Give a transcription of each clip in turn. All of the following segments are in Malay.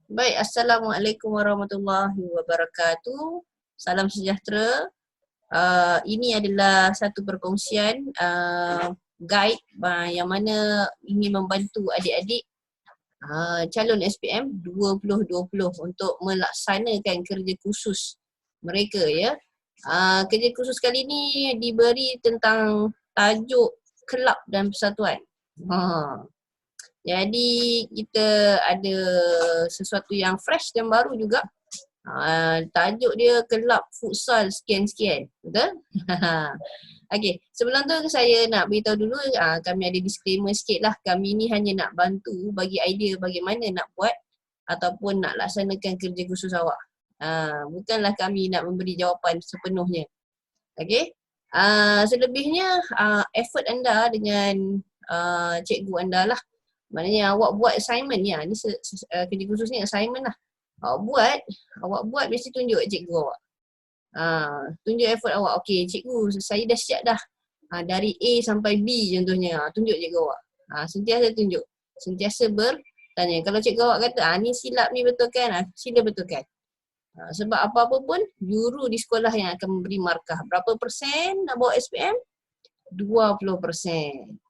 Baik, Assalamualaikum warahmatullahi wabarakatuh. Salam sejahtera. Ini adalah satu perkongsian guide yang mana ingin membantu adik-adik calon SPM 2020 untuk melaksanakan kerja khusus mereka ya. Kerja khusus kali ini diberi tentang tajuk kelab dan persatuan. Jadi kita ada sesuatu yang fresh dan baru juga. Tajuk dia kelab futsal sekian-sekian. Betul? Okey, sebelum tu saya nak beritahu dulu kami ada disclaimer sikit lah. Kami ni hanya nak bantu bagi idea bagaimana nak buat ataupun nak laksanakan kerja khusus awak. Bukanlah kami nak memberi jawapan sepenuhnya. Okey? Selebihnya effort anda dengan cikgu anda lah. Maknanya awak buat assignment ni, ni kerja khusus ni assignment lah. Awak buat mesti tunjuk cikgu awak. Tunjuk effort awak. Okey cikgu, saya dah siap dah. Dari A sampai B contohnya. Tunjuk cikgu awak. Sentiasa tunjuk. Sentiasa bertanya. Kalau cikgu awak kata, ni silap ni betul kan? Sila betulkan. Sebab apa-apa pun, guru di sekolah yang akan memberi markah. Berapa persen nak bawa SPM? 20%.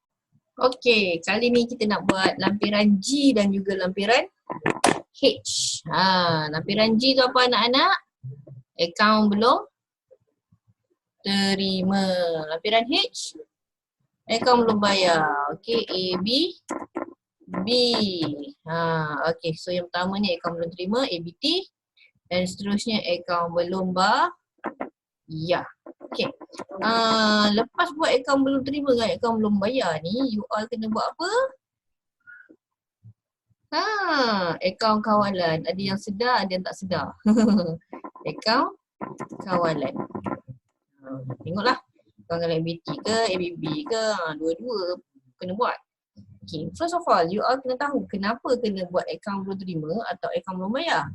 Okey, kali ni kita nak buat lampiran G dan juga lampiran H. Lampiran G tu apa anak-anak? Akaun belum terima. Lampiran H, akaun belum bayar. Okey, A, B, B. Okey, so yang pertama ni akaun belum terima, ABT. Dan seterusnya akaun belum bayar. Okey. Lepas buat akaun belum terima dengan akaun belum bayar ni, you all kena buat apa? Akaun kawalan. Ada yang sedar, ada yang tak sedar. Akaun kawalan. Tengoklah. Kawalan ABT ke, ABB ke, dua-dua kena buat. Okay, first of all, you all kena tahu kenapa kena buat akaun belum terima atau akaun belum bayar.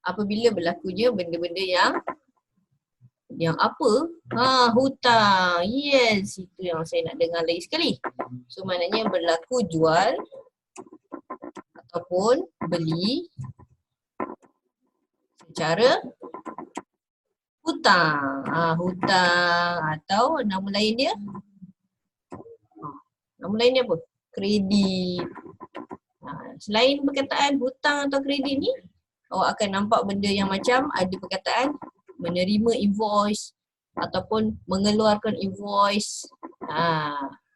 Apabila berlakunya benda-benda yang apa? Hutang. Yes, itu yang saya nak dengar lagi sekali. So maknanya berlaku jual ataupun beli secara hutang. Hutang atau nama lain dia? Nama lain dia apa? Kredit. Selain perkataan hutang atau kredit ni, awak akan nampak benda yang macam ada perkataan menerima invoice ataupun mengeluarkan invoice.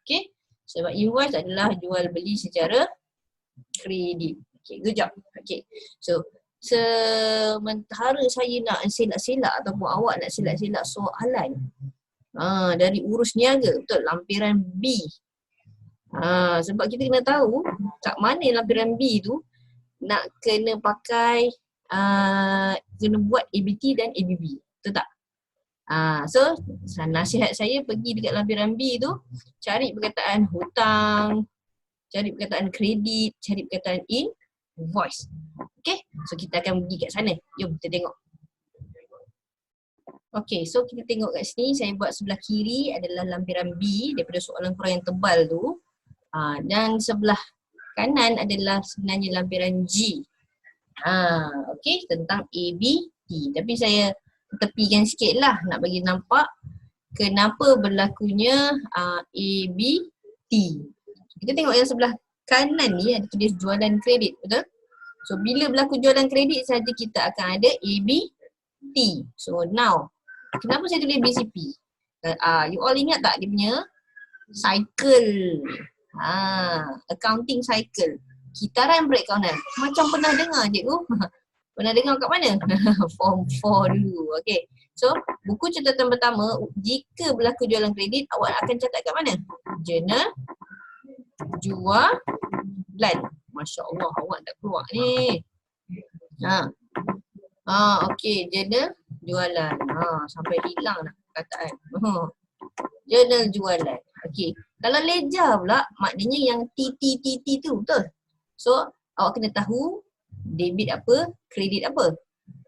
Okay. Sebab invoice adalah jual beli secara kredit. Okay, good job. Okay. So, sementara saya nak selak-selak ataupun awak nak selak-selak soalan dari urus niaga, betul, lampiran B. Sebab kita kena tahu kat mana lampiran B tu nak kena pakai kena buat ABT dan ABB. Betul tak? So nasihat saya pergi dekat lampiran B tu, cari perkataan hutang, cari perkataan kredit, cari perkataan invoice. Okay, so kita akan pergi kat sana. Jom kita tengok. Okay, so kita tengok kat sini, saya buat sebelah kiri adalah lampiran B daripada soalan korang yang tebal tu. Dan sebelah kanan adalah sebenarnya lampiran G. Okay, tentang ABT. Tapi saya tepikan sikit lah nak bagi nampak kenapa berlakunya ABT. Kita tengok yang sebelah kanan ni ada tulis jualan kredit, betul? So bila berlaku jualan kredit saja kita akan ada ABT. So now, kenapa saya tulis BCP? You all ingat tak dia punya cycle? Accounting cycle. Kitaran perakaunan. Macam pernah dengar cikgu. Pernah dengar kat mana? Form 4 dulu. Okay. So, buku catatan pertama, jika berlaku jualan kredit, awak akan catat kat mana? Jurnal jualan. Masya Allah, awak tak keluar ni. Okay, jurnal jualan. Sampai hilang dah perkataan. Jurnal jualan. Okay. Kalau ledger pula, maknanya yang TTTT tu, betul? So, awak kena tahu debit apa, kredit apa.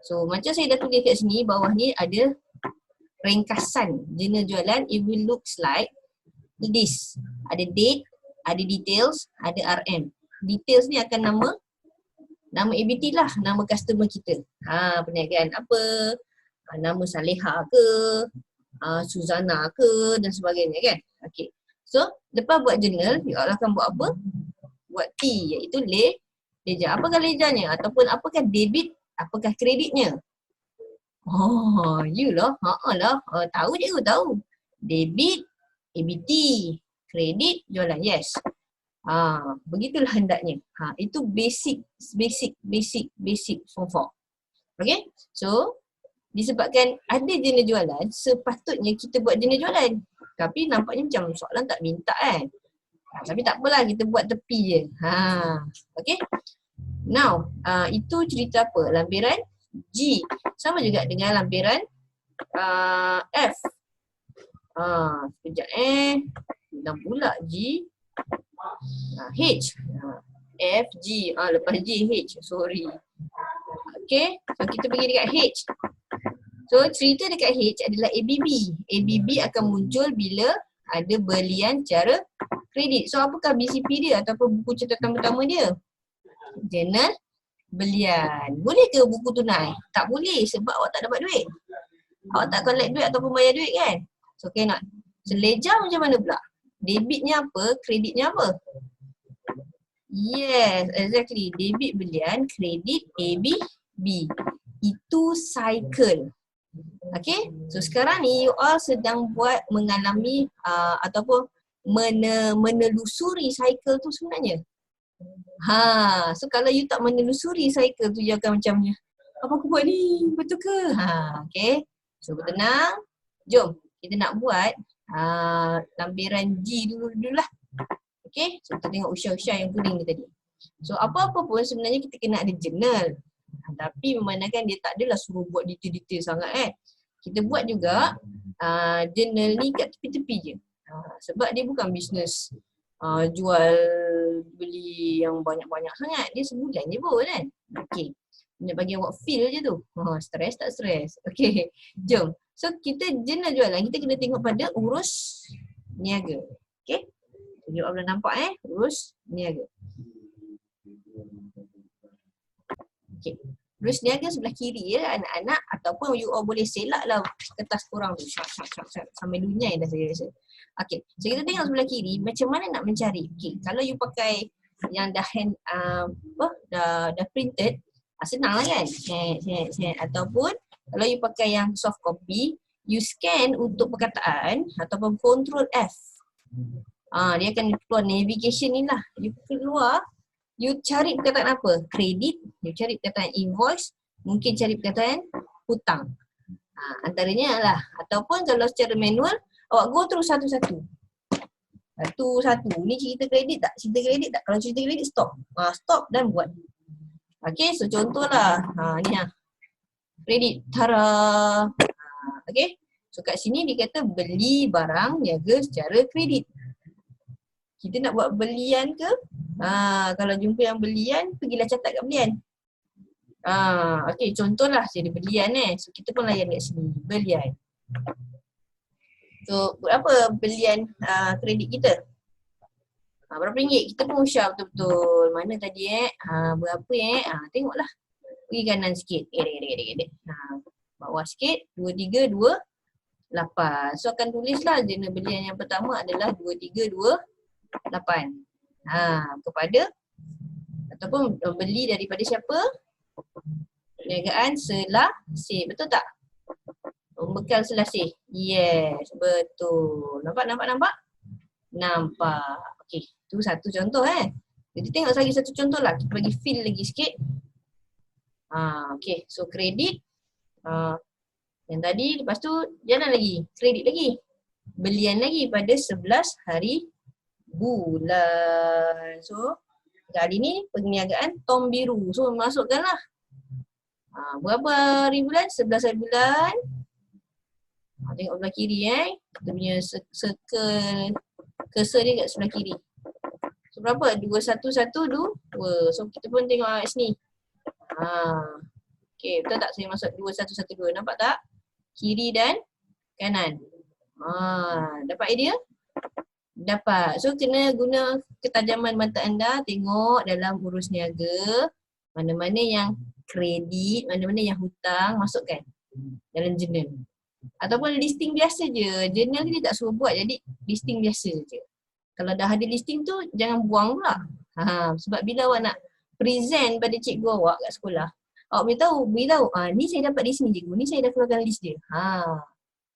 So, macam saya dah tulis kat sini, bawah ni ada ringkasan jurnal jualan. It will looks like this. Ada date, ada details, ada RM. Details ni akan nama Nama ABT lah, nama customer kita. Perniagaan apa, nama Saleha ke, Suzana ke dan sebagainya kan. Okay. So, lepas buat journal, you all akan buat apa? Buat T, iaitu ledger. Apakah ledgernya? Ataupun apakah debit, apakah kreditnya? Oh, you lah. Lah. Tahu je, tahu. Debit, ABT. Kredit, jualan. Yes. Begitulah hendaknya. Itu basic form 4. Okay. So, disebabkan ada jenis jualan, sepatutnya kita buat jenis jualan. Tapi nampaknya macam soalan tak minta kan. Tapi tak apalah, kita buat tepi je. Okay. Now, itu cerita apa? Lampiran G. Sama juga dengan lampiran F. Sekejap dah pula G. H. F, G. Lepas G, H. Sorry. Okay. So, kita pergi dekat H. So, cerita dekat H adalah ABB. ABB akan muncul bila ada belian cara kredit. So, apakah BCP dia ataupun buku catatan pertama dia? Journal belian. Boleh ke buku tunai? Tak boleh sebab awak tak dapat duit. Awak tak collect duit ataupun bayar duit kan? So, cannot. So, ledger macam mana pula? Debitnya apa? Kreditnya apa? Yes, exactly. Debit belian, kredit ABB. Itu cycle. Okay, so sekarang ni you all sedang mengalami ataupun menelusuri cycle tu sebenarnya. So kalau you tak menelusuri cycle tu, you akan macamnya, apa aku buat ni? Betul ke? Okay, so bertenang. Jom, kita nak buat lampiran G dulu lah. Okay, so kita tengok usha-usha yang kuning ni tadi. So apa-apa pun sebenarnya kita kena ada journal. Tapi memandangkan dia tak adalah suruh buat detail-detail sangat kan. Kita buat juga journal ni kat tepi-tepi je. Sebab dia bukan bisnes jual beli yang banyak-banyak sangat. Dia sebulan je pun kan. Okay. Nak bagi awak feel je tu. Stress tak stress. Okay. Jom. So kita journal jualan, kita kena tengok pada urus niaga. Okay. You all boleh nampak urus niaga. Okay. Urus niaga sebelah kiri ya anak-anak, ataupun you all boleh selak lah kertas korang tu. Syak. Sampai dunia dah saya rasa. Okay. So kita tengok sebelah kiri macam mana nak mencari. Okay. Kalau you pakai yang dah hand, dah printed, senang lah kan. Ataupun kalau you pakai yang soft copy, you scan untuk perkataan ataupun control F. Dia akan keluar navigation ni lah. You keluar, you cari perkataan apa? Kredit, you cari perkataan invoice, mungkin cari perkataan hutang. Antaranya lah. Ataupun kalau secara manual, awak go terus satu-satu. Satu-satu. Ni cerita kredit tak? Cerita kredit tak? Kalau cerita kredit, stop. Stop dan buat. Okay, so contohlah. Ni lah. Kredit. Tara. Okay. So kat sini dia kata beli barang niaga secara kredit. Kita nak buat belian ke? Kalau jumpa yang belian, pergilah catat kat belian. Okay, contohlah jadi belian So kita pun layan kat sini. Belian. So berapa belian kredit kita? Berapa ringgit? Kita pun usah betul-betul. Mana tadi berapa tengoklah. Pergi kanan sikit. Bawah sikit. 2328. So akan tulislah jenis belian yang pertama adalah 2328. Kepada ataupun beli daripada siapa? Perniagaan Selasih. Betul tak? Bekal Selasih. Yes, betul. Nampak? Nampak. Okey, tu satu contoh Jadi tengok lagi satu contoh lah. Kita bagi fill lagi sikit. Okey, so kredit. Yang tadi, lepas tu jalan lagi. Kredit lagi. Belian lagi pada 11 hari bulan. So, kali ni perniagaan Tom Biru. So, masukkanlah. Berapa hari bulan? 11 hari bulan. Tengok sebelah kiri Kita punya circle cursor dia kat sebelah kiri. So, berapa? 2112. So, kita pun tengok kat sini. Okay, betul tak saya masuk 2112? Nampak tak? Kiri dan kanan. Dapat idea? Dapat. So kena guna ketajaman mata anda, tengok dalam urus niaga. Mana-mana yang kredit, mana-mana yang hutang, masukkan dalam jurnal. Ataupun listing biasa je. Jurnal ni dia tak suruh buat, jadi listing biasa je. Kalau dah ada listing tu, jangan buang pula. Sebab bila awak nak present pada cikgu awak kat sekolah, awak beritahu, ni saya dapat di sini cikgu, ni saya dah keluarkan list dia.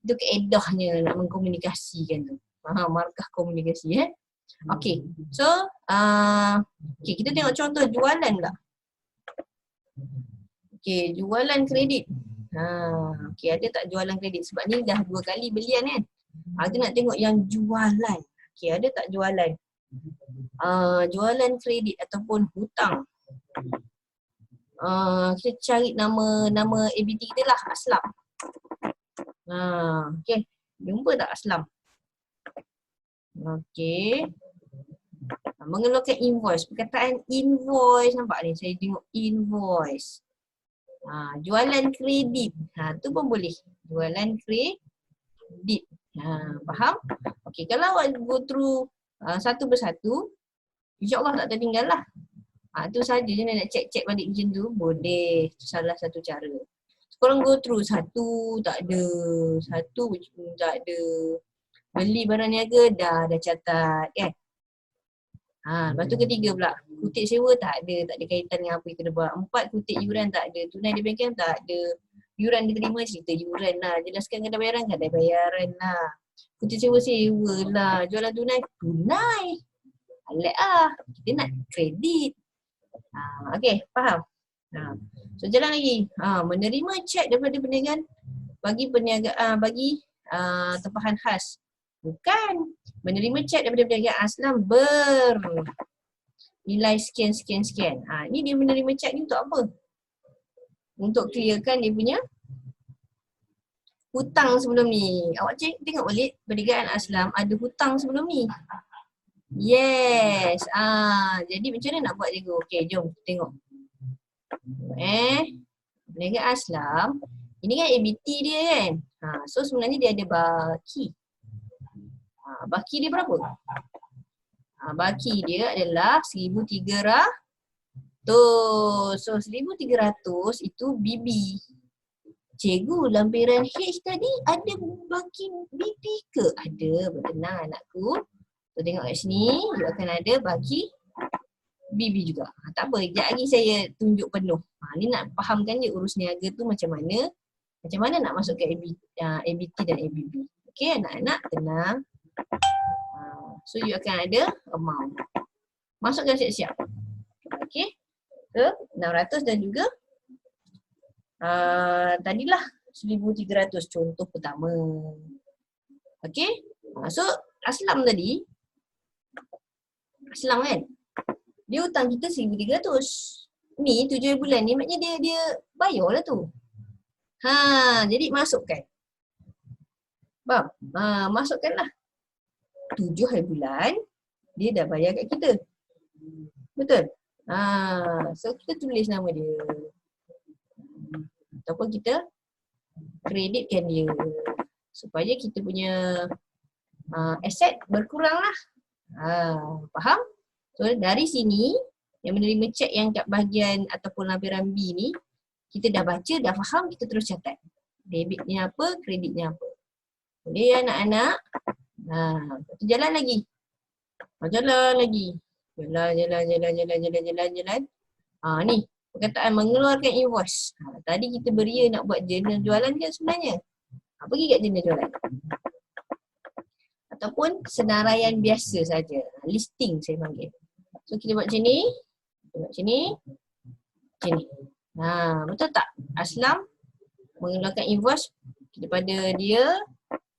Itu keedahnya nak mengkomunikasikan tu. Markah komunikasi Okay, so okay, kita tengok contoh jualan pula. Okay, jualan kredit. Okay, ada tak jualan kredit? Sebab ni dah 2 kali belian kan. Kita nak tengok yang jualan. Okay, ada tak jualan? Jualan kredit ataupun hutang. Kita cari nama ABT kita lah, Aslam. Okay, jumpa tak Aslam? Okay. Mengeluarkan invoice. Perkataan invoice nampak ni. Saya tengok invoice. Jualan kredit. Tu pun boleh. Jualan kredit. Faham? Okay, kalau awak go through satu persatu, insyaAllah tak tertinggal lah. Tu saja je nak check balik macam tu. Boleh. Itu salah satu cara. Korang go through satu tak ada. Satu tak ada. Beli barang niaga dah catat kan. Lepas tu ketiga pula, kutip sewa tak ada kaitan dengan apa yang kena buat. 4, kutip yuran tak ada, tunai di bengkel tak ada. Yuran diterima, cerita yuran lah. Jelaskan kadar bayaran lah. Kutip sewa lah, jualan tunai. Alat lah, kita nak kredit. Okay, faham? So jalan lagi, menerima cek daripada perniagaan bagi perniagaan, bagi tempahan khas. Bukan. Menerima cek daripada perniagaan Aslam bernilai sekian. Ni dia menerima cek ni untuk apa? Untuk clearkan dia punya hutang sebelum ni. Awak tengok balik perniagaan Aslam ada hutang sebelum ni. Yes. Jadi macam mana nak buat cikgu? Okay, jom tengok. Perniagaan Aslam, ini kan ABT dia kan. So sebenarnya dia ada baki. Baki dia berapa? Baki dia adalah 1,300. So 1,300 itu BB. Cikgu, lampiran H tadi ada baki BB ke? Ada, bertenang anakku. So tengok kat sini, dia akan ada baki BB juga. Tak apa, sekejap lagi saya tunjuk penuh. Ni nak fahamkan je urus niaga tu macam mana nak masukkan ABT dan ABB. Okay, anak-anak tenang. So you akan ada amount. Masukkan siap-siap. Okay. Ke 600 dan juga tadilah 1,300 contoh pertama. Okay. So Aslam tadi, Aslam kan, dia hutang kita 1,300. Ni 7 bulan ni maknanya dia bayar lah tu. Jadi masukkan. Faham? Masukkanlah. 7 hari bulan, dia dah bayar kat kita. Betul? So kita tulis nama dia. Ataupun kita kreditkan dia. Supaya kita punya aset berkurang lah. Faham? So dari sini, yang menerima cek yang kat bahagian ataupun lampiran B ni, kita dah baca, dah faham, kita terus catat. Debitnya apa, kreditnya apa. Boleh anak-anak? Jalan lagi. Jalan lagi. Jalan. Ni perkataan mengeluarkan invoice. Tadi kita beria nak buat jurnal jualan kan sebenarnya. Pergi kat jurnal jualan. Ataupun senaraian biasa saja. Listing saya panggil. So kita buat macam ni. Macam ni. Betul tak? Aslam mengeluarkan invoice daripada dia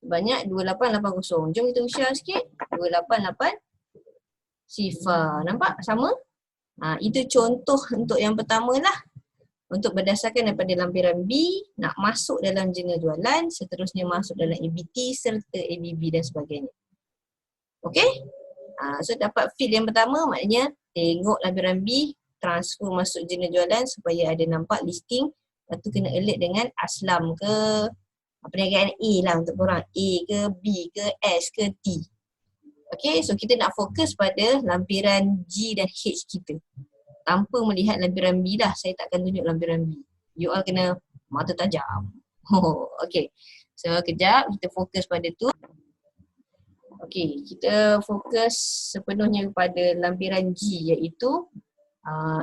banyak 2880. Jom kita usia sikit. 288 sifar. Nampak? Sama? Itu contoh untuk yang pertama lah. Untuk berdasarkan daripada lampiran B, nak masuk dalam jurnal jualan, seterusnya masuk dalam ABT serta ABB dan sebagainya. Okay? So dapat field yang pertama maknanya tengok lampiran B, transfer masuk jurnal jualan supaya ada nampak listing. Lepas tu kena alert dengan Aslam ke perniagaan A lah untuk korang. A ke, B ke, S ke, T. Okay, so kita nak fokus pada lampiran G dan H kita. tanpa melihat lampiran B dah. Saya tak akan tunjuk lampiran B. You all kena mata tajam. Oh, okay. So, kejap kita fokus pada tu. Okay, kita fokus sepenuhnya kepada lampiran G iaitu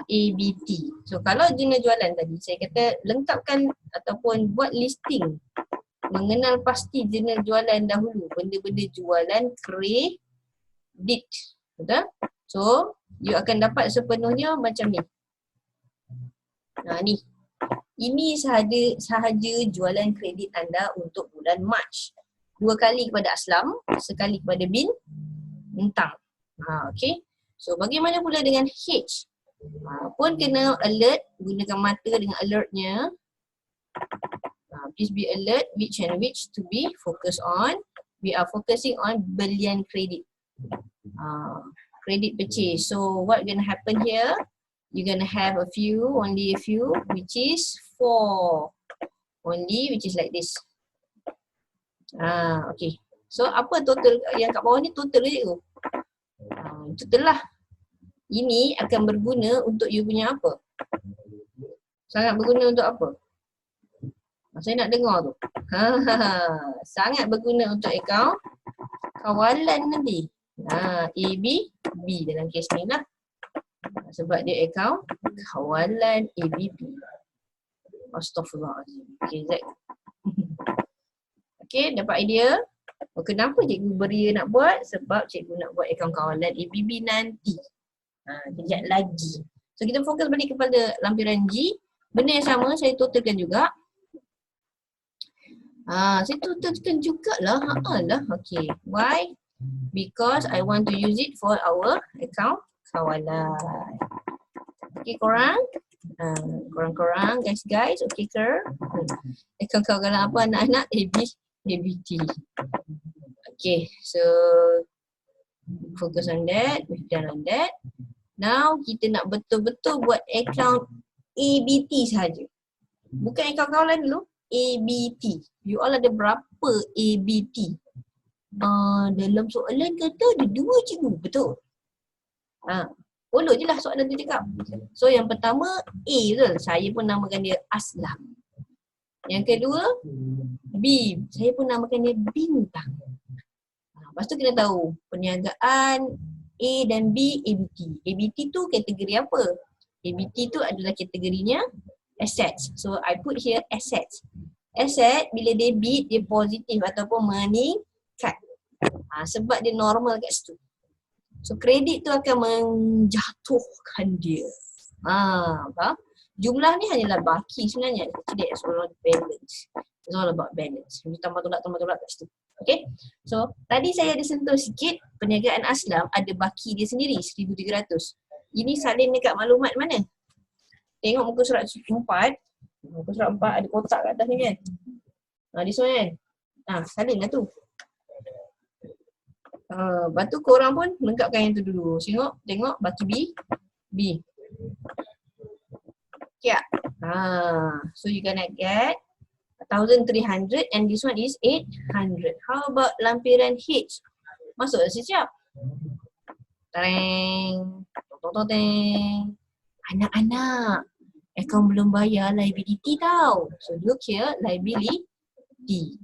ABT. So, kalau jurnal jualan tadi, saya kata lengkapkan ataupun buat listing. Mengenal pasti jurnal jualan dahulu. Benda-benda jualan kredit. Betul? So, you akan dapat sepenuhnya macam ni. Ni. Ini sahaja jualan kredit anda untuk bulan Mac. 2 kali kepada Aslam, sekali kepada Bintang. Okay. So, bagaimana pula dengan H? Pun kena alert, gunakan mata dengan alertnya. Please be alert which and which to be focused on. We are focusing on belian kredit. Credit purchase. So, what gonna happen here? You're gonna have only a few, which is 4. Only, which is like this. Okay. So, apa total yang kat bawah ni total je tu? Total lah. Ini akan berguna untuk you punya apa? Sangat berguna untuk apa? Saya nak dengar tu. Sangat berguna untuk akaun kawalan nanti. A, B, B dalam kes ni lah. Sebab dia akaun kawalan ABP. Astaghfirullahaladzim. Okay, Zack. Okay, dapat idea? Kenapa cikgu beria nak buat? Sebab cikgu nak buat akaun kawalan ABB nanti. Kejap lagi. So, kita fokus balik kepada lampiran G. Benda yang sama, saya totalkan juga. Saya totalkan jugalah. Okay. Why? Because I want to use it for our account kawalan. Okay, korang? Korang guys, okay ke? Account kawalan apa anak-anak? ABT. Okay, so focus on that, we've done on that. Now, kita nak betul-betul buat account ABT sahaja. Bukan account kawalan dulu, ABT. You all ada berapa ABT? Dalam soalan kata ada 2 cikgu, betul? Follow je lah soalan tu cakap. So yang pertama A betul, saya pun namakan dia Aslam. Yang kedua B, saya pun namakan dia Bintang. Lepas tu kena tahu perniagaan A dan B ABT. ABT tu kategori apa? ABT tu adalah kategorinya assets. So I put here assets. Asset bila debit dia positif ataupun meningkat. Sebab dia normal kat situ. So kredit tu akan menjatuhkan dia. Faham? Jumlah ni hanyalah baki sebenarnya. Actually it's all about balance. It's all about balance. Kita tambah tolak kat situ. Okay. So tadi saya ada sentuh sikit perniagaan Aslam ada baki dia sendiri 1,300. Ini salin dekat maklumat mana? Tengok muka surat 4. Muka surat 4 ada kotak kat atas ni kan? This one kan? Salin lah tu. Lepas tu korang pun lengkapkan yang tu dulu. Tengok baki B. Yeah. So you gonna get 1,300 and this one is 800. How about lampiran H? Masuk dah siap. Tareng. Tong. Anak-anak. Akaun belum bayar liability tau. So look here, liability.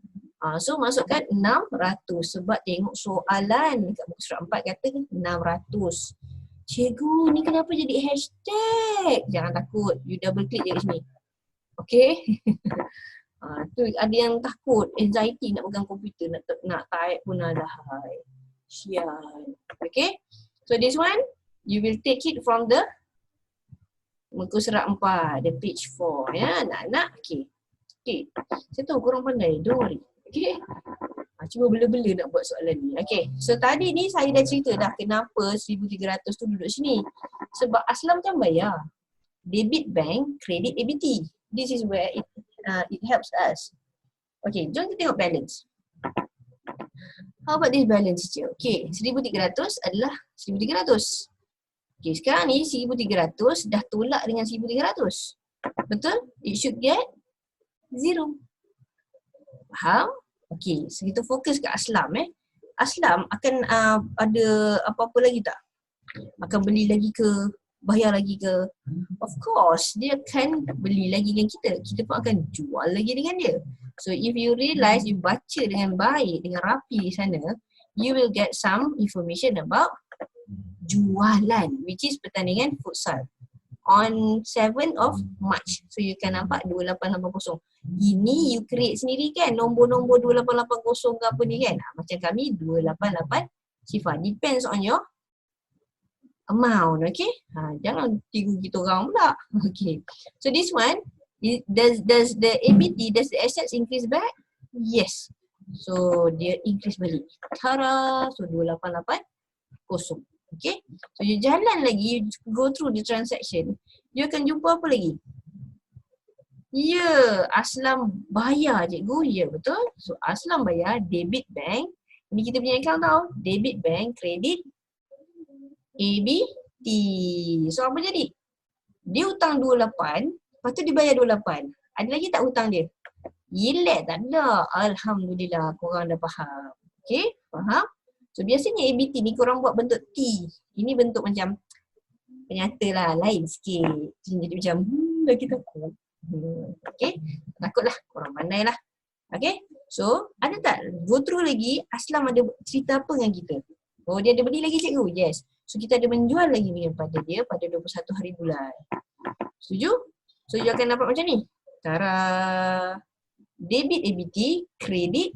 So masukkan 600 sebab tengok soalan dekat muka surat 4 kata 600. Cikgu ni kenapa jadi hashtag? Jangan takut, you double click je kat sini. Okay? Tu ada yang takut, anxiety nak pegang komputer, nak type pun alahai. Sian. Okay? So this one, you will take it from the muka surat 4, the page 4 ya anak-anak. Okay. Saya tahu korang pandai, don't worry. Okay. Cuba bela-bela nak buat soalan ni. Okay. So tadi ni saya dah cerita dah kenapa 1,300 tu duduk sini. Sebab Aslam kan bayar. Debit bank, credit ABT. This is where it helps us. Okay, jom kita tengok balance. How about this balance je? Okay, 1,300 adalah 1,300. Okay, sekarang ni 1,300 dah tolak dengan 1,300. Betul? It should get 0. Faham? Okay, so kita fokus ke Aslam Aslam akan ada apa-apa lagi tak? Akan beli lagi ke? bayar lagi ke? Of course, dia akan beli lagi dengan kita. Kita pun akan jual lagi dengan dia. So if you realize, you baca dengan baik, dengan rapi di sana, you will get some information about jualan, which is pertandingan futsal on 7th of March. So you can nampak 2880. Ini you create sendiri kan, nombor-nombor 2880 ke apa ni kan. Macam kami 288 sifar. Depends on your amount, okay? Jangan tiru kita orang pula. Okay. So this one, does the ABT, does the assets increase back? Yes. So dia increase balik. Tara, so 2880. Okay. So you jalan lagi, you go through the transaction, you akan jumpa apa lagi? Ya, Aslam bayar cikgu. Ya, betul. So Aslam bayar debit bank. Ini kita punya account tau. Debit bank, kredit, ABT. So apa jadi? Dia hutang 28, lepas tu dia bayar 28. Ada lagi tak hutang dia? Yelah, tak ada. Alhamdulillah, korang dah faham. Okay, faham? So biasanya ABT ni korang buat bentuk T. Ini bentuk macam penyata lah, lain sikit. Jadi macam, lagi takut. Okay, takutlah, korang pandai lah. Okay, so ada tak? Go through lagi, Aslam ada cerita apa dengan kita? Oh, dia ada beli lagi cikgu? Yes. So kita ada menjual lagi kepada dia pada 21 hari bulan. Setuju? So you akan dapat macam ni. Tara, debit ABT, kredit,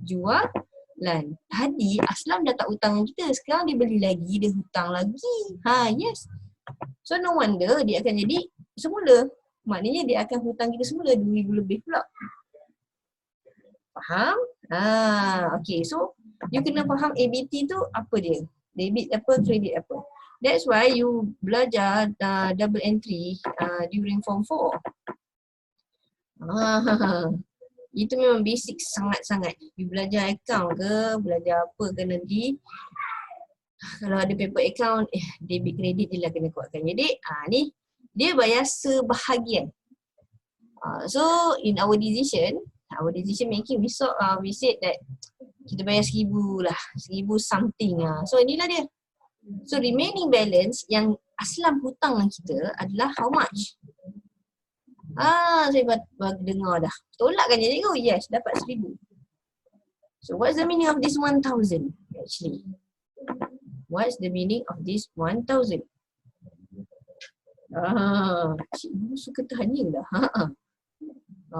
jual, lan. Tadi Aslam dah tak hutang kita, sekarang dia beli lagi, dia hutang lagi. Yes. So no wonder dia akan jadi semula. Maknanya dia akan hutang kita semula 2,000 lebih pula. Faham? Okay. So you kena faham ABT tu apa dia. Debit apa, kredit apa. That's why you belajar double entry during form 4. Itu memang basic sangat-sangat. You belajar account ke, belajar apa ke nanti. Kalau ada paper account, debit kredit je lah kena kuatkan. Jadi, ni dia bayar sebahagian. So, in our decision making, we said that kita bayar 1,000 lah, 1,000 something lah. So, inilah dia. So, remaining balance yang Aslam hutang dengan kita adalah how much? Saya baru dengar dah. Tolak kan je cikgu? Yes, dapat 1,000. So what's the meaning of this 1,000 actually? What's the meaning of this 1,000? Cikgu suka tanya dah.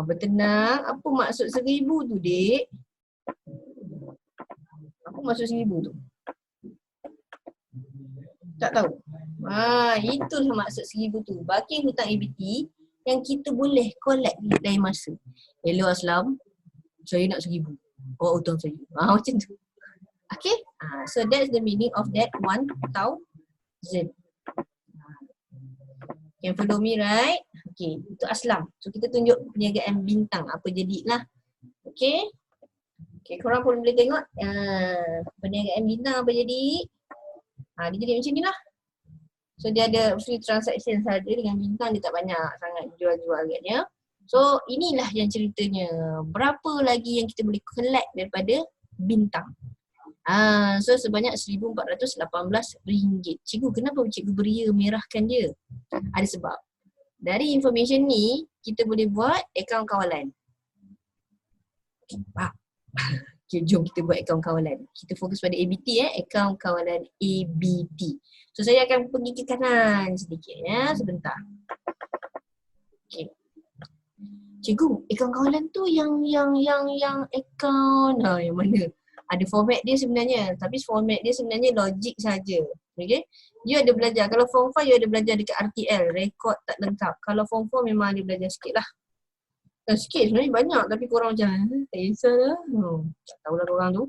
Bertenang, apa maksud 1,000 tu dek? Apa maksud 1,000 tu? Tak tahu. Itulah maksud 1,000 tu. Baki hutang ABT yang kita boleh collect dari masa. Hello Aslam, saya nak 1,000. Oh, hutang saya. Macam tu. Okay. So that's the meaning of that 1,000. Can follow me, right? Okay, itu Aslam. So kita tunjuk perniagaan bintang. Apa jadilah. Okay. Okay, korang pun boleh tengok perniagaan bintang apa jadi. Dia jadi macam ni lah. So dia ada free transaction saja dengan bintang, dia tak banyak sangat jual-jual agaknya. So inilah yang ceritanya. Berapa lagi yang kita boleh collect daripada bintang. So sebanyak RM1,418. Cikgu, kenapa cikgu beria merahkan dia? Ada sebab. Dari information ni, kita boleh buat akaun kawalan. Okay, jom kita buat akaun kawalan. Kita fokus pada ABT akaun kawalan ABT. So saya akan pergi ke kanan sedikit sebentar. Okay. Cikgu, akaun kawalan tu yang akaun yang mana? Ada format dia sebenarnya, tapi format dia sebenarnya logik saja. Okay? You ada belajar, kalau form 5 you ada belajar dekat RTL, rekod tak lengkap. Kalau form 4 memang ada belajar sikit lah. Sikit sebenarnya banyak, tapi korang macam tak kisah lah. Tak tahulah korang tu.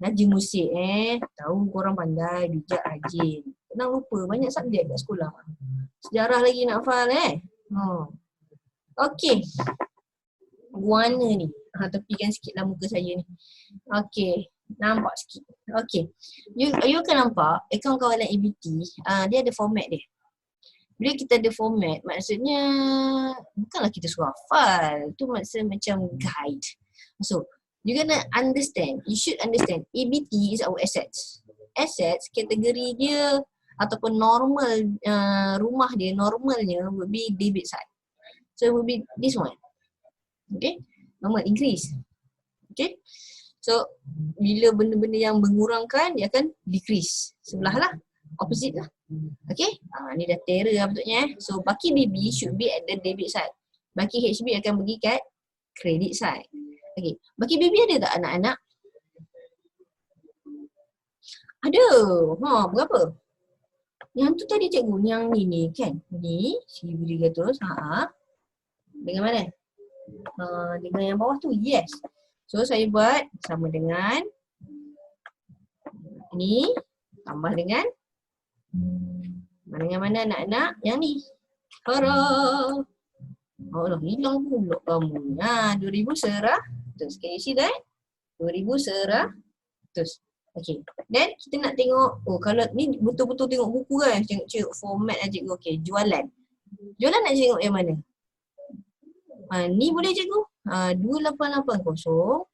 Rajin musik tahu korang pandai, bijak, rajin. Tenang lupa, banyak subjek kat sekolah. Sejarah lagi nak hafal Okay. Warna ni. Tepikan sikit lah muka saya ni. Okay. Nampak sikit. Okay. You akan nampak akaun kawalan ABT, dia ada format dia. Bila kita ada format, maksudnya bukanlah kita suruh hafal. Tu maksudnya macam guide. So, you gonna understand, you should understand, ABT is our assets. Assets, kategori dia ataupun normal rumah dia, normalnya would be debit side. So it would be this one. Okay, normal increase. Okay, so bila benda-benda yang mengurangkan dia akan decrease. Sebelah lah, opposite lah. Okay, ni dah terror lah betulnya. So baki BB should be at the debit side. Baki HB akan pergi kat credit side. Okay, baki BB ada tak anak-anak? Ada. Berapa? Yang tu tadi cikgu, yang ni kan? Ni, si beri kata, dengan mana? Dengan yang bawah tu, yes. So saya buat sama dengan ni, tambah dengan mana anak-anak? Yang ni. Hara. Allah, hilang pula kamu. 2,100. Can you see that? 2,100. Okay. Then kita nak tengok, kalau ni betul-betul tengok buku kan, tengok format lah cikgu. Okay, jualan. Jualan nak tengok yang mana? Ni boleh cikgu. 2880.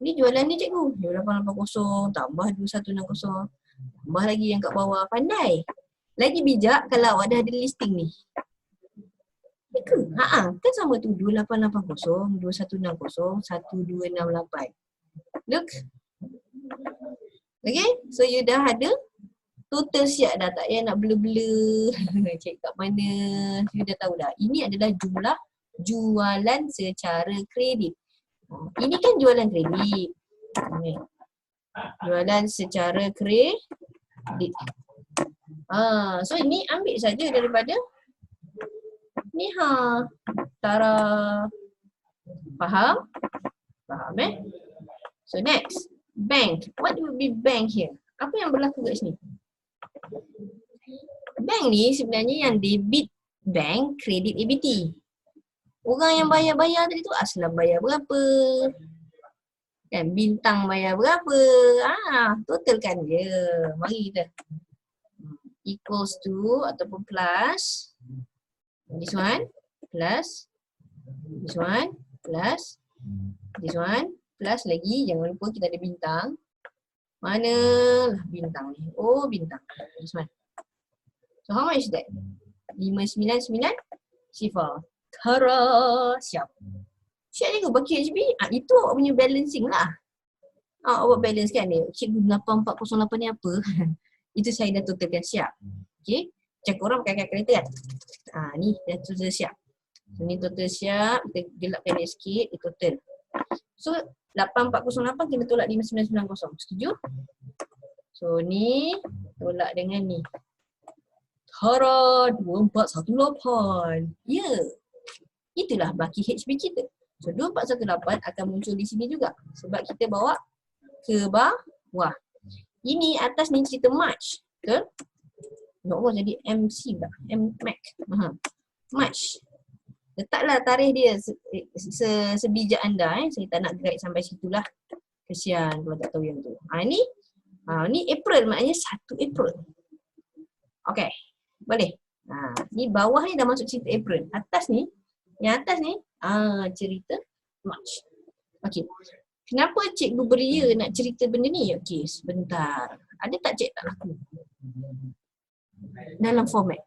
Ni jualan ni cikgu. 2880 tambah 2160. Tambah lagi yang kat bawah. Pandai. Lagi bijak kalau awak dah ada listing ni. Ya ke? Kan sama tu 2880, 2160, 1268. Look. Okay, so you dah ada total siap dah, tak payah nak blur-blur cek kat mana, you dah tahu dah. Ini adalah jumlah jualan secara kredit. Ini kan jualan kredit. Jualan secara kredit. So ini ambil saja daripada ni Tara. Faham? Faham So next. Bank. What would be bank here? Apa yang berlaku kat sini? Bank ni sebenarnya yang debit bank, kredit EBT. Orang yang bayar-bayar tadi tu Aslam bayar berapa? Kan Bintang bayar berapa? Totalkan je. Mari kita. Equals to ataupun plus. This one plus. This one plus. This one. Plus lagi, jangan lupa kita ada bintang. Manalah bintang ni? Oh, bintang. This one. So, how much is that? 599 sifar. Tara, siap. Siap juga bagi HB. Itu awak punya balancing lah. Awak balance kan ni. Cikgu 8408 ni apa? Itu saya dah totalkan siap. Okay. Cakap orang pakai kalkulator kan? Ni dah total siap. So, ni total siap. Kita gelapkan dia sikit. Dia total. So 8408 kena tolak 5990. Setuju? So ni tolak dengan ni. Tara 2418. Ya. Itulah baki HB kita. So 2418 akan muncul di sini juga. Sebab kita bawa ke bawah. Ini atas ni cerita March. Betul? Ya Allah jadi MC pula. Mac. March. Letaklah tarikh dia sebijak anda. Saya tak nak guide sampai situlah. Kesian kalau tak tahu yang tu. Ni April, maknanya 1 April. Okay, boleh. Ni bawah ni dah masuk cerita April. Atas ni, yang atas ni cerita March. Okay. Kenapa cikgu beria nak cerita benda ni? Okay, sebentar. Ada tak cik tak laku? Dalam format.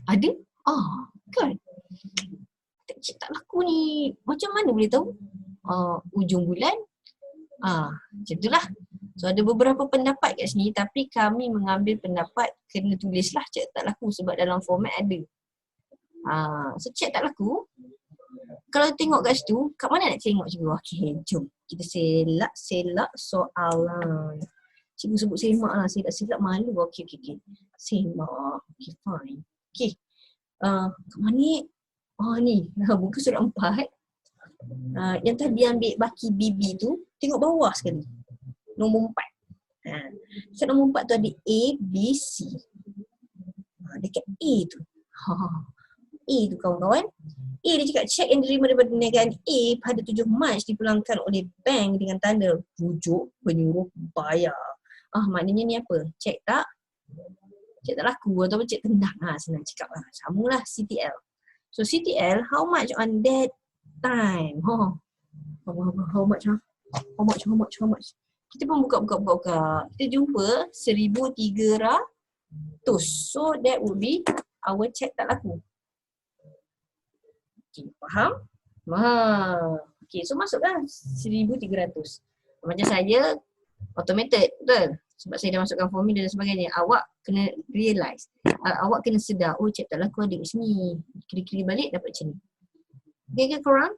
Ada? Kan? Cik tak laku ni. Macam mana boleh tahu? Ujung bulan. Macam itulah. So ada beberapa pendapat kat sini tapi kami mengambil pendapat kena tulislah cik tak laku sebab dalam format ada. So cik tak laku. Kalau tengok kat situ, kat mana nak tengok cikgu? Okay, jom. Kita selak soalan. Cikgu sebut semak lah. Selak malu. Okay. Semak. Okay, fine. Okay. Kat mana ni? Ni. Buku surat 4. Yang tadi ambil baki BB tu, tengok bawah sekali. Nombor 4. So nombor 4 tu ada A, B, C. Dekat A tu. A tu kawan-kawan. A dia cakap cek yang diterima daripada perniagaan A pada 7 Mac dipulangkan oleh bank dengan tanda rujuk penyuruh bayar. Maknanya ni apa? Cek tak? Cek tak laku atau cek tendang. Senang cakap lah. Samalah CTL. So CTL, how much on that time? How much? Kita pun buka. Kita jumpa 1,300. So that would be our cek tak laku. Okay, faham? Okay, so masukkan 1,300. Macam saya, automated, betul? Sebab saya dah masukkan formula dan sebagainya. Awak kena realise, awak kena sedar, oh cek tak laku ada kat sini. Kiri-kiri balik dapat macam ni. Okay ke korang?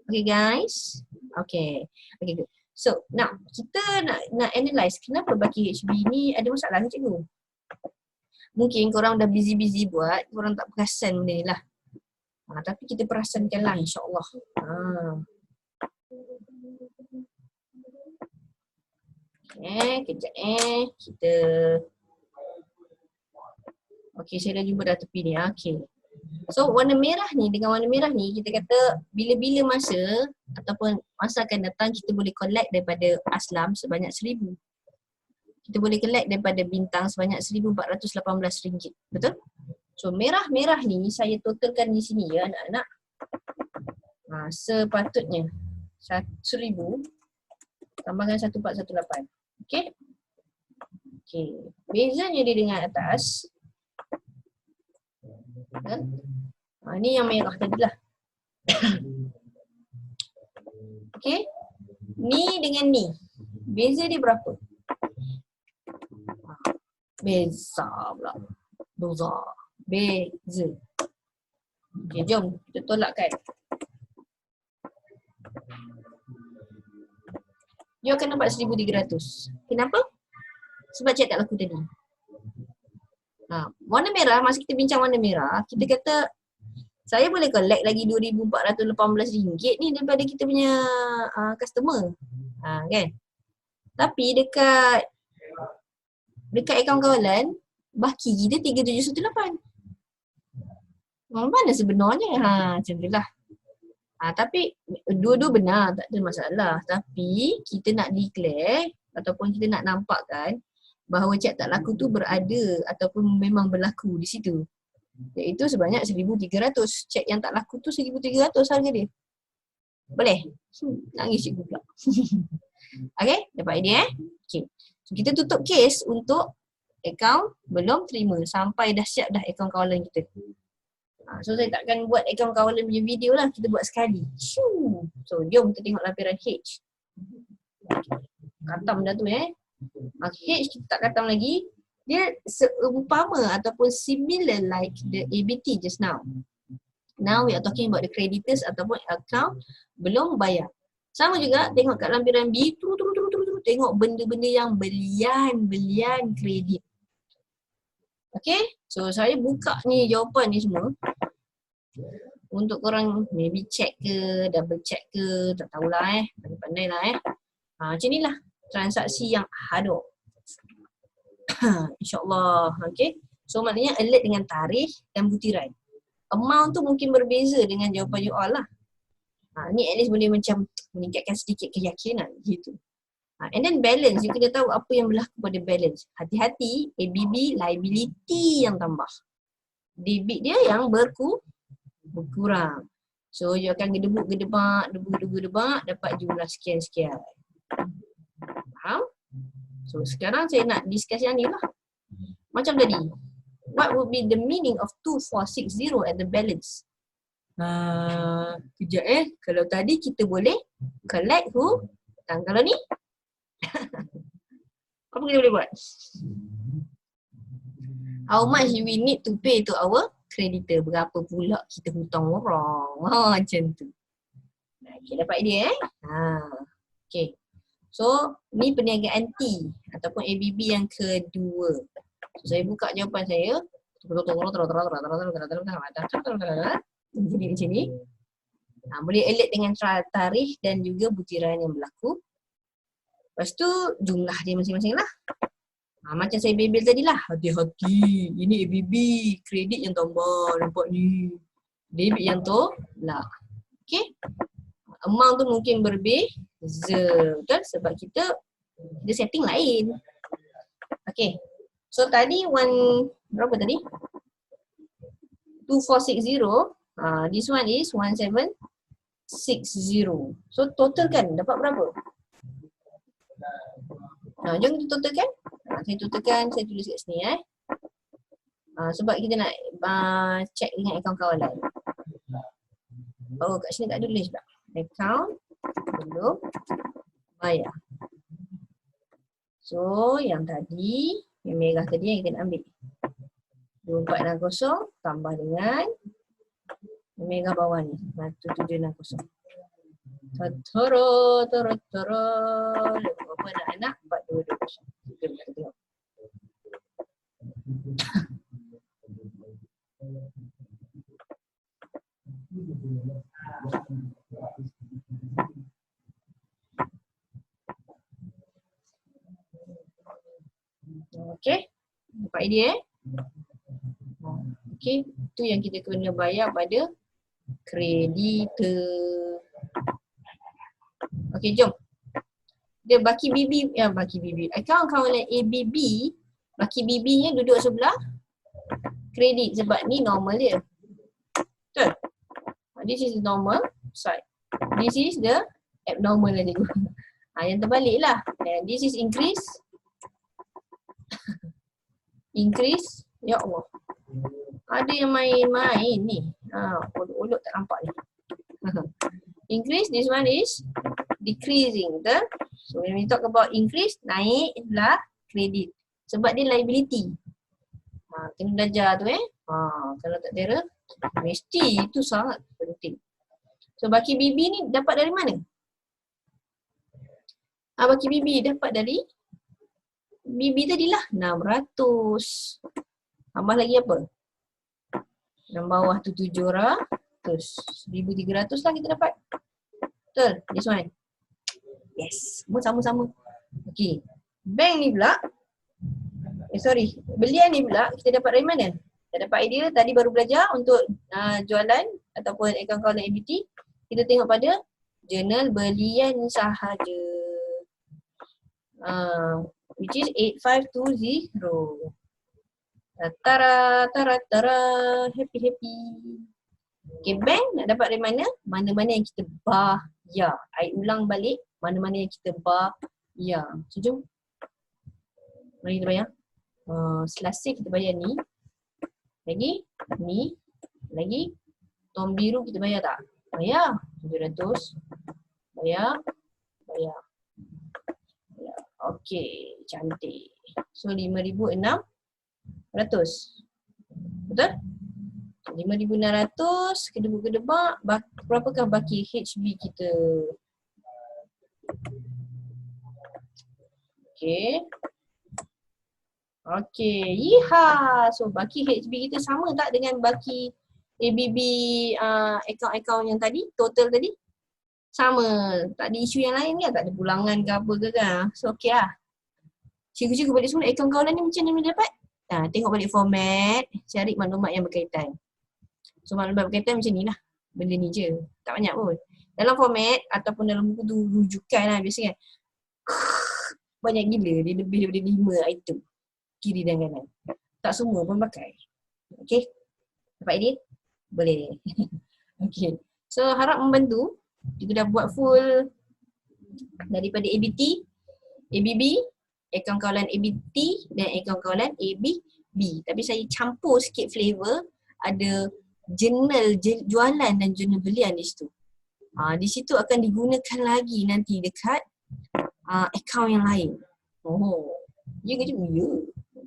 Okay guys? Okay good. So now kita nak analyse kenapa baki HB ni ada masalah ni cikgu. Mungkin korang dah busy buat, korang tak perasan benda ni lah. Tapi kita perasankan lah insyaAllah. Okay, kejap kita. Okay, saya dah jumpa dah tepi ni. Okay. So warna merah ni dengan warna merah ni kita kata bila-bila masa ataupun masa akan datang kita boleh collect daripada Aslam sebanyak 1,000. Kita boleh collect daripada Bintang sebanyak RM1,418. Betul? So merah-merah ni saya totalkan di sini ya anak-anak. Sepatutnya 1,000 tambahkan 1,418. Okay? Okay. Bezanya dia dengan atas. Ni yang merah tadi lah. Okay. Ni dengan ni. Beza dia berapa? Beza pula. Beza. Okay, jom kita tolakkan. You akan dapat 1,300. Kenapa? Sebab cek tak laku tadi. Warna merah, masa kita bincang warna merah, kita kata saya boleh collect lagi RM2,418 ni daripada kita punya customer. Kan? Tapi dekat akaun kawalan, baki kita 3,718. Mana sebenarnya? Macam tu lah. Tapi dua-dua benar, tak ada masalah. Tapi kita nak declare ataupun kita nak nampakkan bahawa cek tak laku tu berada ataupun memang berlaku di situ. Iaitu sebanyak 1,300. Cek yang tak laku tu 1,300 harga dia. Boleh? Nangis cikgu pula. Okay, dapat idea Okay. So, kita tutup case untuk akaun belum terima sampai dah siap dah akaun kawalan kita. So saya takkan buat akaun kawalan punya video lah, kita buat sekali. So jom kita tengok lampiran H. Katam dah tu H kita tak katam lagi. Dia seumpama ataupun similar like the ABT just now. Now we are talking about the creditors ataupun account belum bayar. Sama juga tengok kat lampiran B, tengok benda-benda yang belian kredit. Okay, so saya buka ni jawapan ni semua untuk korang maybe check ke, double check ke, tak tahulah pandai-pandai lah macam ni lah transaksi yang ada. InsyaAllah, okay. So maknanya alert dengan tarikh dan butiran. Amount tu mungkin berbeza dengan jawapan you all lah. Ni at least boleh macam meningkatkan sedikit keyakinan gitu. And then balance, you kena tahu apa yang berlaku pada balance. Hati-hati, ABB liability yang tambah. Debit dia yang berkurang. So you akan gedebak, dapat jumlah sekian-sekian. Faham? So sekarang saya nak discuss yang ni lah. Macam tadi, what would be the meaning of 2460 at the balance? Kejap kalau tadi kita boleh collect hutang, kalau ni apa kita boleh buat? How much we need to pay to our creditor? Berapa pula kita hutang orang? Macam tu. Okay, dapat idea Okay. So, ni perniagaan T ataupun ABB yang kedua. So, saya buka jawapan saya. Jadi macam ni. Boleh alert dengan tarikh dan juga butiran yang berlaku. Lepas tu jumlah dia masing-masing lah. Macam saya bebel tadi lah. Hati-hati. Ini ABB. Kredit yang tambah. Nampak ni. Debit yang tolak. Okay. Amount tu mungkin berbeza. Betul? Sebab kita setting lain. Okay. So tadi berapa tadi? 2460. This one is 1760. So total kan dapat berapa? Jom kita totalkan. Saya totalkan, saya tulis kat sini sebab kita nak check dengan akaun kawalan. Oh, kat sini tak ada tulis pula. Account belum bayar. So, yang tadi, yang merah tadi yang kita nak ambil. 2460 tambah dengan yang merah bawah ni. 1760. Toro. Berapa anak-anak? 4220. Kita tengok. Okey, dapat idea Okey, itu yang kita kena bayar pada kreditor. Okey, jom. Dia baki BB, akaun kawalan ABB, baki BB nya duduk sebelah kredit sebab ni normal dia. Betul? This is the normal side. This is the abnormal lah cikgu. Yang terbalik lah. This is increase. Increase. Ya Allah. Ada yang main-main ni. Olok-olok tak nampak ni. Increase, this one is decreasing. Betul? So when we talk about increase, naik adalah kredit. Sebab dia liability. Kena belajar tu kalau tak kira, mesti itu sangat penting. So baki BB ni dapat dari mana? Baki BB dapat dari BB tadilah 600. Tambah lagi apa? Yang bawah tu 700. 1,300 lah kita dapat. Betul? This one. Yes. Semua sama-sama. Okay. Bank ni pula. Belian ni pula kita dapat dari mana? Kita dapat idea tadi baru belajar untuk jualan ataupun akaun kawalan ABT. Kita tengok pada jurnal belian sahaja. Which is 8520. Tara, happy. Okay, bank nak dapat dari mana? Mana-mana yang kita bayar. I ulang balik, mana-mana yang kita bayar. So, jom. Mari kita bayar. Selasa kita bayar ni. Lagi, ni. Lagi, tom biru kita bayar tak? Bayar. 700. Bayar. Okey, cantik. So 5,600. Betul? 5,600 kedebak-kedebak. Berapakah baki HB kita? Okey, yiha. So baki HB kita sama tak dengan baki ABB akaun-akaun yang tadi, total tadi? Sama. Tak ada isu yang lain kan? Tak ada pulangan ke apa ke kan? So okey lah. Cikgu-cikgu balik semula akaun kawalan ni macam mana dapat? Tengok balik format, cari maklumat yang berkaitan. So maklumat berkaitan macam ni lah. Benda ni je. Tak banyak pun. Dalam format ataupun dalam buku tu rujukan lah biasa kan. Banyak gila. Dia lebih daripada 5 item. Kiri dan kanan. Tak semua pun pakai. Okay. Dapat idea? Boleh. Okay. So harap membantu. Kita dah buat full daripada ABT, ABB, akaun kawalan ABT dan akaun kawalan ABB. Tapi saya campur sikit flavor. Ada jurnal jualan dan jurnal belian di situ. Di situ akan digunakan lagi nanti dekat akaun yang lain. Ya ke je?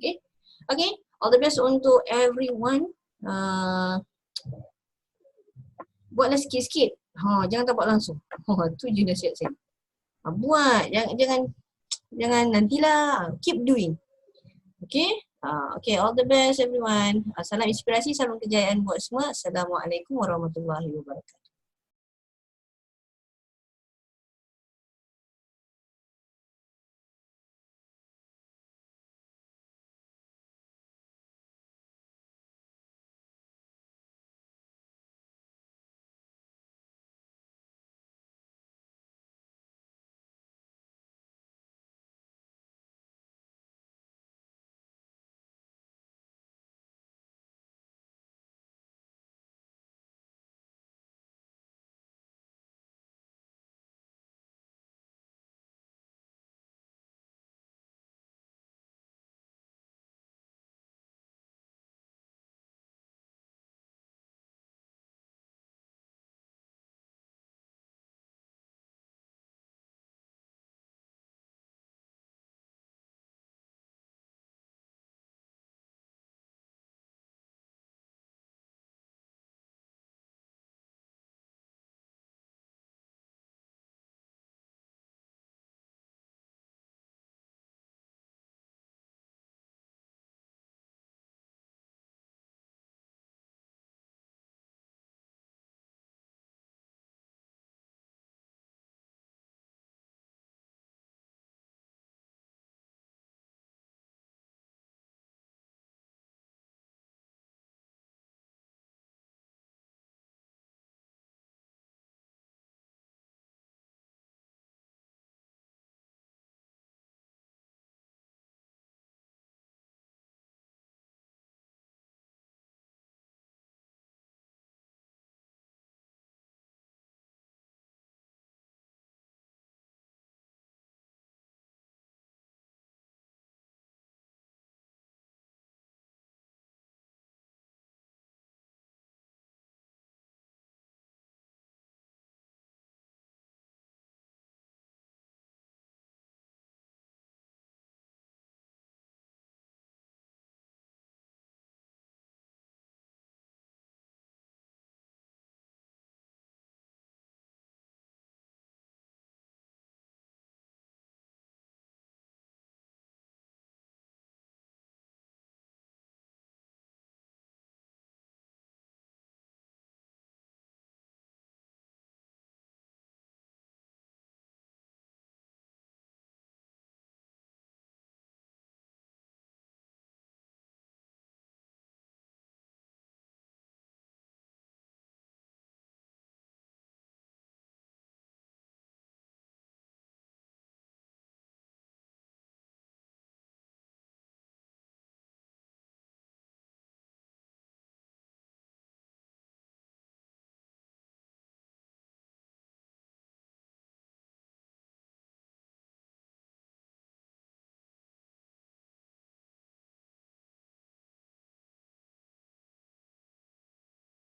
Ya. Okay. All the best untuk everyone. Buatlah sikit-sikit. Jangan tak buat langsung. Tu je nasihat saya. Buat. Jangan nantilah. Keep doing. Okay. Okay, all the best everyone. Salam inspirasi, salam kejayaan buat semua. Assalamualaikum warahmatullahi wabarakatuh.